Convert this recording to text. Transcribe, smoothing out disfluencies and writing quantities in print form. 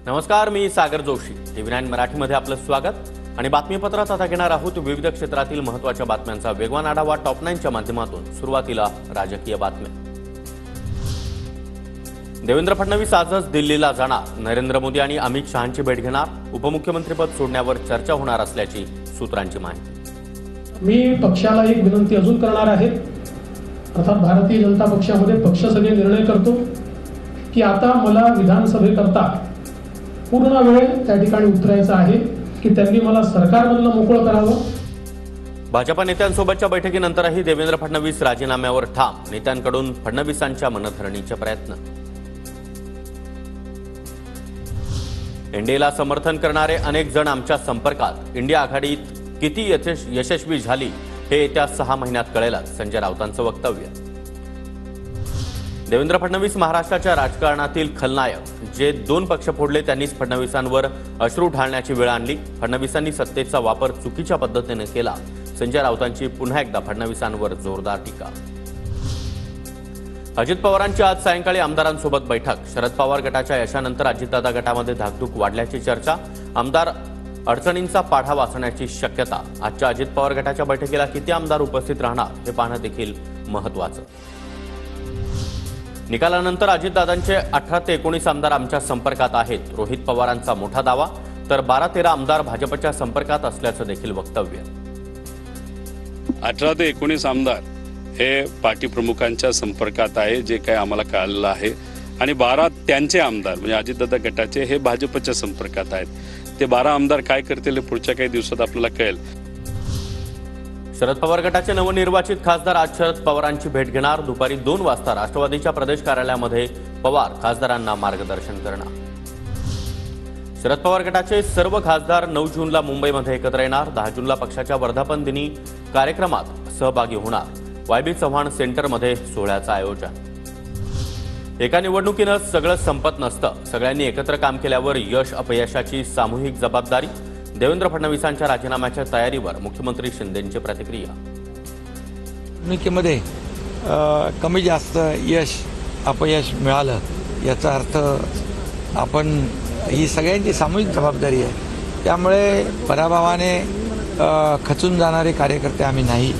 नमस्कार, मी सागर जोशी. TV9 मराठीमध्ये आपलं स्वागत आणि बातमीपत्रात आता घेणार आहोत विविध क्षेत्रातील महत्त्वाच्या बातम्यांचा वेगवान आढावा टॉप 9 च्या माध्यमातून. सुरुवातीला राजकीय बातम्या. देवेंद्र फडणवीस आजच दिल्लीला जाणार. नरेंद्र मोदी आणि अमित शहांची भेट घेणार. उपमुख्यमंत्रीपद सोडण्यावर चर्चा होणार असल्याची सूत्रांची माहिती. मी पक्षाला एक विनंती अजून करणार आहे. अर्थात भारतीय जनता पक्षामध्ये पक्ष सगळे निर्णय करतो की आता मला विधानसभेकरता पूर्ण वेळ त्या ठिकाणी उतरायचा आहे की त्यांनी मला सरकारमधलं मोकळं करावं. भाजपा नेत्यांसोबतच्या बैठकीनंतरही देवेंद्र फडणवीस राजीनाम्यावर ठाम. नेत्यांकडून फडणवीसांच्या मनधरणीचे प्रयत्न. एनडीएला समर्थन करणारे अनेक जण आमच्या संपर्कात. इंडिया आघाडीत किती यशस्वी झाली हे येत्या 6 महिन्यात कळेलच, संजय राऊतांचं वक्तव्य. देवेंद्र फडणवीस महाराष्ट्राच्या राजकारणातील खलनायक. जे 2 पक्ष फोडले त्यांनीच फडणवीसांवर अश्रू ढाळण्याची वेळ आणली. फडणवीसांनी सत्तेचा वापर चुकीच्या पद्धतीने केला. संजय राऊतांची पुन्हा एकदा फडणवीसांवर जोरदार टीका. अजित पवारांची आज सायंकाळी आमदारांसोबत बैठक. शरद पवार गटाच्या यशानंतर अजितदादा गटामध्ये धाकधूक वाढल्याची चर्चा. आमदार अडचणींचा पाढा वाचण्याची शक्यता. आजच्या अजित पवार गटाच्या बैठकीला किती आमदार उपस्थित राहणार हे पाहणं देखील महत्त्वाचं. निकालानंतर अजितदादांचे 18 ते 19 आमदार आमच्या संपर्कात आहेत. रोहित पवारांचा मोठा दावा. तर 12-13 आमदार भाजपच्या संपर्कात असल्याचं देखील वक्तव्य. 18 ते 19 आमदार हे पार्टी प्रमुखांच्या संपर्कात आहे, जे काही आम्हाला कळालेलं आहे. आणि 12 त्यांचे आमदार म्हणजे अजितदादा गटाचे हे भाजपच्या संपर्कात आहेत. ते 12 आमदार काय करतील पुढच्या काही दिवसात आपल्याला कळेल. शरद पवार गटाचे नवनिर्वाचित खासदार आज शरद पवारांची भेट घेणार. दुपारी 2 वाजता राष्ट्रवादीच्या प्रदेश कार्यालयामध्ये पवार खासदारांना मार्गदर्शन करणार. शरद पवार गटाचे सर्व खासदार 9 जूनला मुंबईमध्ये एकत्र येणार. 10 जूनला पक्षाच्या वर्धापन दिनी कार्यक्रमात सहभागी होणार. वायबी चव्हाण सेंटरमध्ये सोहळ्याचं आयोजन. एका निवडणुकीनं सगळं संपत नसतं. सगळ्यांनी एकत्र काम केल्यावर यश अपयशाची सामूहिक जबाबदारी. देवेंद्र फडणवीसांच्या राजीनाम्याच्या तयारीवर मुख्यमंत्री शिंदेंची प्रतिक्रिया. निवडणुकीमध्ये कमी जास्त यश अपयश मिळालं याचा अर्थ आपण ही सगळ्यांची सामूहिक जबाबदारी आहे. त्यामुळे पराभवाने खचून जाणारे कार्यकर्ते आम्ही नाही.